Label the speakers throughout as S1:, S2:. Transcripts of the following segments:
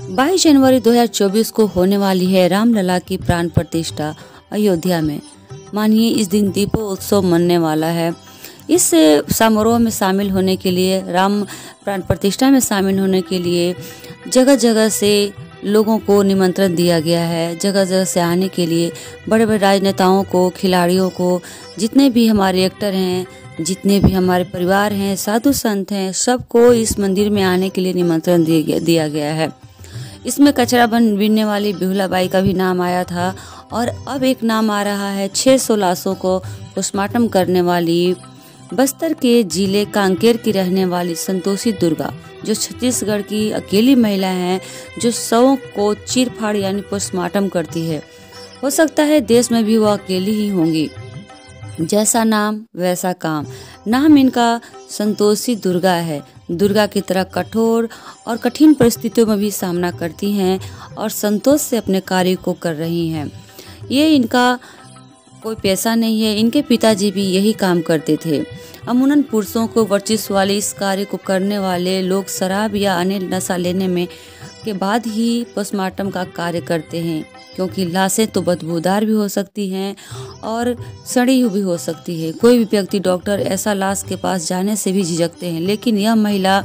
S1: 22 जनवरी 2024 को होने वाली है रामलला की प्राण प्रतिष्ठा अयोध्या में। मानिए इस दिन दीपोत्सव मनने वाला है। इस समारोह में शामिल होने के लिए, राम प्राण प्रतिष्ठा में शामिल होने के लिए जगह जगह से लोगों को निमंत्रण दिया गया है। जगह जगह से आने के लिए बड़े बड़े राजनेताओं को, खिलाड़ियों को, जितने भी हमारे एक्टर हैं, जितने भी हमारे परिवार हैं, साधु संत हैं, सबको इस मंदिर में आने के लिए निमंत्रण दिया गया है। इसमें कचरा बीनने वाली बिहुला बाई का भी नाम आया था और अब एक नाम आ रहा है 600 लाशों को पोस्टमार्टम करने वाली बस्तर के जिले कांकेर की रहने वाली संतोषी दुर्गा, जो छत्तीसगढ़ की अकेली महिला हैं जो शवों को चीर-फाड़ यानी पोस्टमार्टम करती है। हो सकता है देश में भी वो अकेली ही होंगी। जैसा नाम वैसा काम। नाम इनका संतोषी दुर्गा है। दुर्गा की तरह कठोर और कठिन परिस्थितियों में भी सामना करती हैं और संतोष से अपने कार्य को कर रही हैं। ये इनका कोई पैसा नहीं है। इनके पिताजी भी यही काम करते थे। अमूमन पुरुषों को वर्चस्व वाले इस कार्य को करने वाले लोग शराब या अन्य नशा लेने में के बाद ही पोस्टमार्टम का कार्य करते हैं, क्योंकि लाशें तो बदबूदार भी हो सकती हैं और सड़ी हुई भी हो सकती है। कोई भी व्यक्ति, डॉक्टर ऐसा लाश के पास जाने से भी झिझकते हैं, लेकिन यह महिला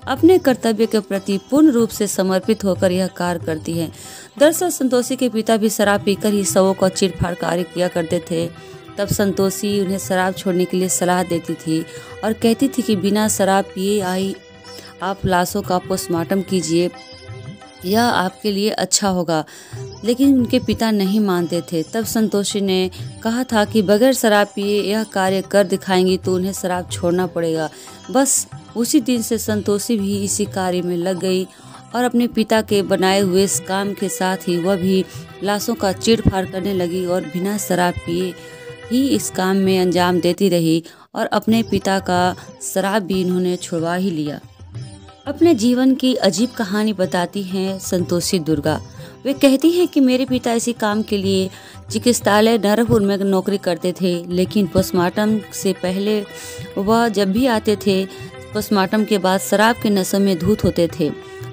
S1: अपने कर्तव्य के प्रति पूर्ण रूप से समर्पित होकर यह कार्य करती है। दरअसल संतोषी के पिता भी शराब पीकर ही शवों का चीर-फाड़ कार्य किया करते थे। तब संतोषी उन्हें शराब छोड़ने के लिए सलाह देती थी और कहती थी कि बिना शराब पिए आप लाशों का पोस्टमार्टम कीजिए, यह आपके लिए अच्छा होगा। लेकिन उनके पिता नहीं मानते थे। तब संतोषी ने कहा था कि बगैर शराब पिए यह कार्य कर दिखाएंगी तो उन्हें शराब छोड़ना पड़ेगा। बस उसी दिन से संतोषी भी इसी कार्य में लग गई और अपने पिता के बनाए हुए इस काम के साथ ही वह भी लाशों का चीर-फाड़ करने लगी और बिना शराब पिए ही इस काम में अंजाम देती रही और अपने पिता का शराब भी इन्होंने छुड़वा ही लिया। अपने जीवन की अजीब कहानी बताती हैं संतोषी दुर्गा। वे कहती हैं कि मेरे पिता इसी काम के लिए चिकित्सालय नरहरपुर में नौकरी करते थे, लेकिन पोस्टमार्टम से पहले वह जब भी आते थे, पोस्टमार्टम के बाद शराब के नशे में धुत होते थे।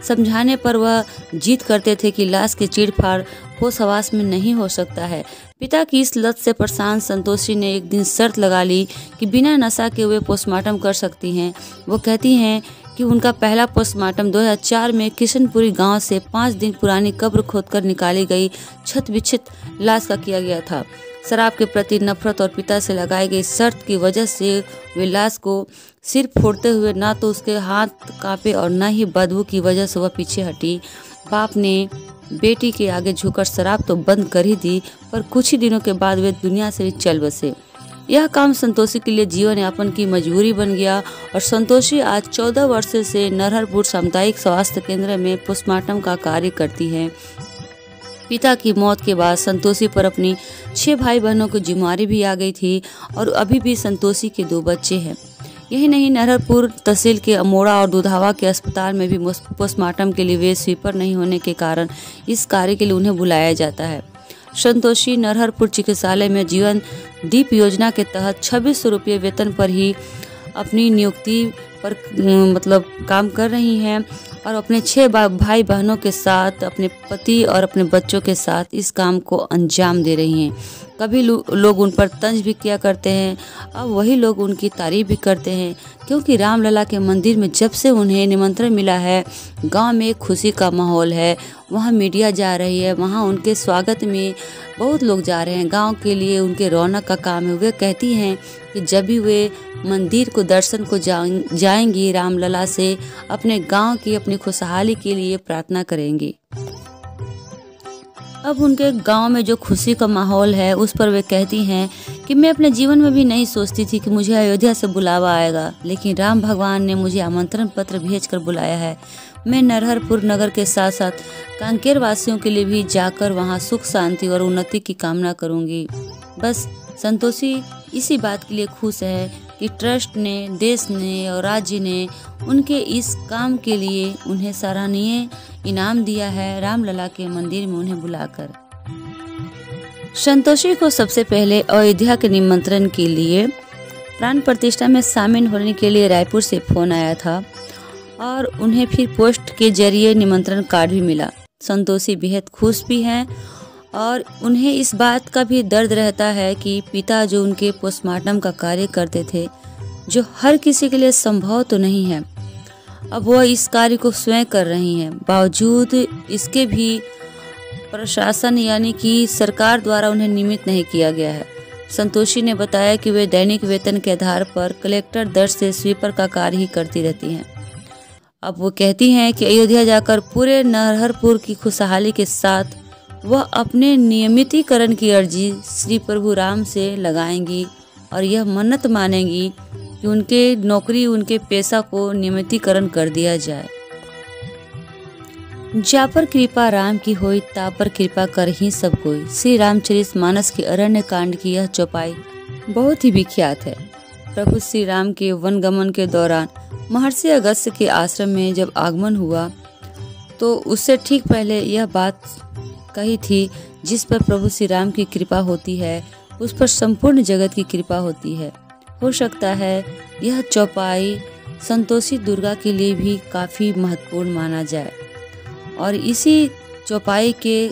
S1: समझाने पर वह जिद करते थे कि लाश के चीर-फाड़ होश हवास में नहीं हो सकता है। पिता की इस लत से परेशान संतोषी ने एक दिन शर्त लगा ली कि बिना नशा के वे पोस्टमार्टम कर सकती हैं। वो कहती हैं कि उनका पहला पोस्टमार्टम 2004 में किशनपुरी गांव से 5 दिन पुरानी कब्र खोदकर निकाली गई क्षत विक्षत लाश का किया गया था। शराब के प्रति नफरत और पिता से लगाई गई शर्त की वजह से वे लाश को सिर फोड़ते हुए ना तो उसके हाथ कांपे और न ही बदबू की वजह से वह पीछे हटी। बाप ने बेटी के आगे झुककर शराब तो बंद कर ही दी, पर कुछ ही दिनों के बाद वे दुनिया से भी चल बसे। यह काम संतोषी के लिए जीवन यापन की मजबूरी बन गया और संतोषी आज 14 वर्ष से नरहरपुर सामुदायिक स्वास्थ्य केंद्र में पोस्टमार्टम का कार्य करती है। पिता की मौत के बाद संतोषी पर अपनी 6 भाई बहनों की जिम्मेदारी भी आ गई थी और अभी भी संतोषी के 2 बच्चे हैं। यही नहीं, नरहरपुर तहसील के अमोड़ा और दुधावा के अस्पताल में भी पोस्टमार्टम के लिए वे स्वीपर नहीं होने के कारण इस कार्य के लिए उन्हें बुलाया जाता है। संतोषी नरहरपुर चिकित्सालय में जीवन दीप योजना के तहत 2600 रुपये वेतन पर ही अपनी नियुक्ति पर काम कर रही हैं और अपने 6 भाई बहनों के साथ, अपने पति और अपने बच्चों के साथ इस काम को अंजाम दे रही हैं। कभी लोग उन पर तंज भी किया करते हैं, अब वही लोग उनकी तारीफ भी करते हैं, क्योंकि रामलला के मंदिर में जब से उन्हें निमंत्रण मिला है, गांव में एक खुशी का माहौल है। वहां मीडिया जा रही है, वहां उनके स्वागत में बहुत लोग जा रहे हैं। गांव के लिए उनके रौनक का काम है। वे कहती हैं कि जब भी वे मंदिर को दर्शन को जाएंगी, रामलला से अपने गांव की, अपनी खुशहाली के लिए प्रार्थना करेंगी। अब उनके गांव में जो खुशी का माहौल है, उस पर वे कहती हैं कि मैं अपने जीवन में भी नहीं सोचती थी कि मुझे अयोध्या से बुलावा आएगा, लेकिन राम भगवान ने मुझे आमंत्रण पत्र भेजकर बुलाया है। मैं नरहरपुर नगर के साथ साथ कांकेर वासियों के लिए भी जाकर वहां सुख शांति और उन्नति की कामना करूंगी। बस संतोषी इसी बात के लिए खुश है कि ट्रस्ट ने, देश ने और राज्य ने उनके इस काम के लिए उन्हें सराहनीय इनाम दिया है, रामलला के मंदिर में उन्हें बुलाकर। संतोषी को सबसे पहले अयोध्या के निमंत्रण के लिए प्राण प्रतिष्ठा में शामिल होने के लिए रायपुर से फोन आया था और उन्हें फिर पोस्ट के जरिए निमंत्रण कार्ड भी मिला। संतोषी बेहद खुश भी हैं और उन्हें इस बात का भी दर्द रहता है कि पिता जो उनके पोस्टमार्टम का कार्य करते थे, जो हर किसी के लिए संभव तो नहीं है, अब वह इस कार्य को स्वयं कर रही हैं। बावजूद इसके भी प्रशासन यानी कि सरकार द्वारा उन्हें नियमित नहीं किया गया है। संतोषी ने बताया कि वे दैनिक वेतन के आधार पर कलेक्टर दर से स्वीपर का कार्य ही करती रहती हैं। अब वो कहती हैं कि अयोध्या जाकर पूरे नरहरपुर की खुशहाली के साथ वह अपने नियमितीकरण की अर्जी श्री प्रभु राम से लगाएंगी और यह मन्नत मानेंगी कि उनके नौकरी उनके पेशा को नियमितीकरण कर दिया जाए। जा पर कृपा राम की होई ता पर कृपा कर ही सब कोई। श्री रामचरितमानस के अरण्य कांड की यह चौपाई बहुत ही विख्यात है। प्रभु श्री राम के वनगमन के दौरान महर्षि अगस्त्य के आश्रम में जब आगमन हुआ तो उससे ठीक पहले यह बात कही थी, जिस पर प्रभु श्री राम की कृपा होती है उस पर संपूर्ण जगत की कृपा होती है। हो सकता है यह चौपाई संतोषी दुर्गा के लिए भी काफ़ी महत्वपूर्ण माना जाए और इसी चौपाई के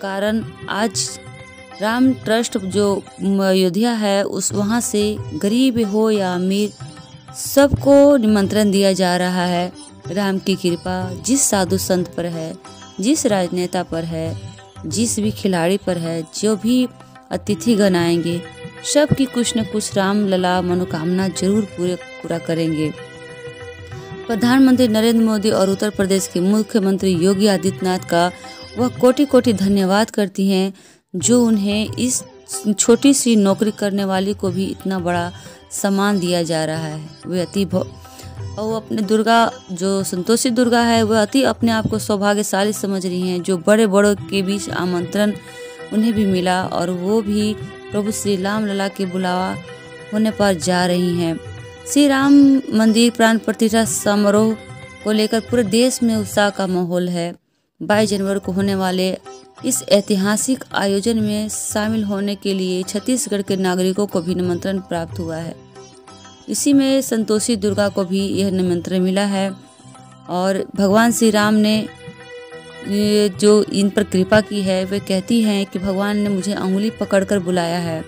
S1: कारण आज राम ट्रस्ट जो अयोध्या है उस वहाँ से गरीब हो या अमीर सबको निमंत्रण दिया जा रहा है। राम की कृपा जिस साधु संत पर है, जिस राजनेता पर है, जिस भी खिलाड़ी पर है, जो भी अतिथिगण आएंगे सब की कुछ न कुछ राम लला मनोकामना जरूर पूरा करेंगे। प्रधानमंत्री नरेंद्र मोदी और उत्तर प्रदेश के मुख्यमंत्री योगी आदित्यनाथ का वह कोटि कोटि धन्यवाद करती हैं, जो उन्हें इस छोटी सी नौकरी करने वाली को भी इतना बड़ा सम्मान दिया जा रहा है। वे और अपने दुर्गा जो संतोषी दुर्गा है वह अति अपने आप को सौभाग्यशाली समझ रही हैं, जो बड़े बड़ों के बीच आमंत्रण उन्हें भी मिला और वो भी प्रभु श्री राम लला के बुलावा होने पर जा रही हैं। श्री राम मंदिर प्राण प्रतिष्ठा समारोह को लेकर पूरे देश में उत्साह का माहौल है। 22 जनवरी को होने वाले इस ऐतिहासिक आयोजन में शामिल होने के लिए छत्तीसगढ़ के नागरिकों को भी निमंत्रण प्राप्त हुआ है। इसी में संतोषी दुर्गा को भी यह निमंत्रण मिला है और भगवान श्री राम ने जो इन पर कृपा की है वे कहती हैं कि भगवान ने मुझे अंगुली पकड़कर बुलाया है।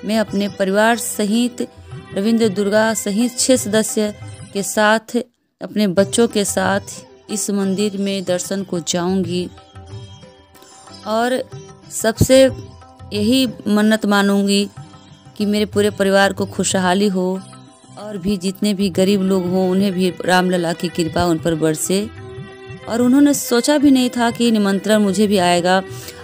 S1: मैं अपने परिवार सहित रविंद्र दुर्गा सहित 6 सदस्य के साथ अपने बच्चों के साथ इस मंदिर में दर्शन को जाऊंगी और सबसे यही मन्नत मानूंगी कि मेरे पूरे परिवार को खुशहाली हो और भी जितने भी गरीब लोग हों उन्हें भी रामलला की कृपा उन पर बरसे। और उन्होंने सोचा भी नहीं था कि निमंत्रण मुझे भी आएगा।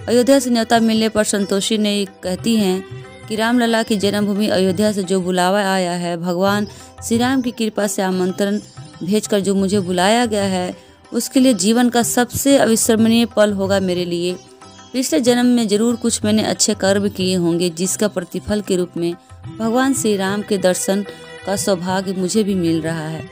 S1: अयोध्या से न्योता मिलने पर संतोषी ने कहती हैं कि रामलला की जन्मभूमि अयोध्या से जो बुलावा आया है, भगवान श्री राम की कृपा से आमंत्रण भेजकर जो मुझे बुलाया गया है, उसके लिए जीवन का सबसे अविस्मरणीय पल होगा मेरे लिए। पिछले जन्म में जरूर कुछ मैंने अच्छे कर्म किए होंगे, जिसका प्रतिफल के रूप में भगवान श्री राम के दर्शन का सौभाग्य मुझे भी मिल रहा है।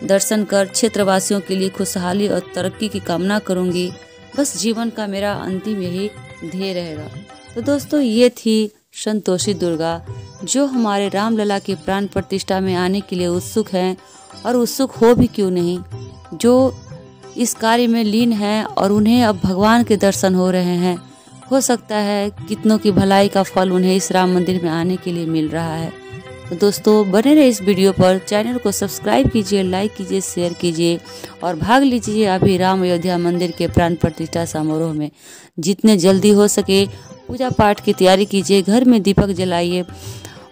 S1: दर्शन कर क्षेत्रवासियों के लिए खुशहाली और तरक्की की कामना करूंगी। बस जीवन का मेरा अंतिम यही ध्येय रहेगा। तो दोस्तों, ये थी संतोषी दुर्गा, जो हमारे रामलला की प्राण प्रतिष्ठा में आने के लिए उत्सुक हैं और उत्सुक हो भी क्यों नहीं, जो इस कार्य में लीन हैं और उन्हें अब भगवान के दर्शन हो रहे हैं। हो सकता है कितनों की भलाई का फल उन्हें इस राम मंदिर में आने के लिए मिल रहा है। तो दोस्तों, बने रहे इस वीडियो पर, चैनल को सब्सक्राइब कीजिए, लाइक कीजिए, शेयर कीजिए और भाग लीजिए अभी राम अयोध्या मंदिर के प्राण प्रतिष्ठा समारोह में। जितने जल्दी हो सके पूजा पाठ की तैयारी कीजिए, घर में दीपक जलाइए।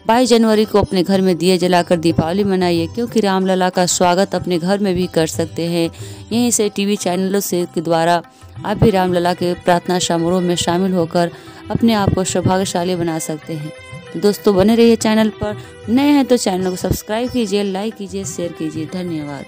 S1: 22 जनवरी को अपने घर में दिए जलाकर दीपावली मनाइए, क्योंकि रामलला का स्वागत अपने घर में भी कर सकते हैं। यहीं से टीवी चैनलों से के द्वारा आप भी रामलला के प्रार्थना समारोह में शामिल होकर अपने आप को सौभाग्यशाली बना सकते हैं। तो दोस्तों, बने रहिए चैनल पर। नए हैं तो चैनल को सब्सक्राइब कीजिए, लाइक कीजिए, शेयर कीजिए। धन्यवाद।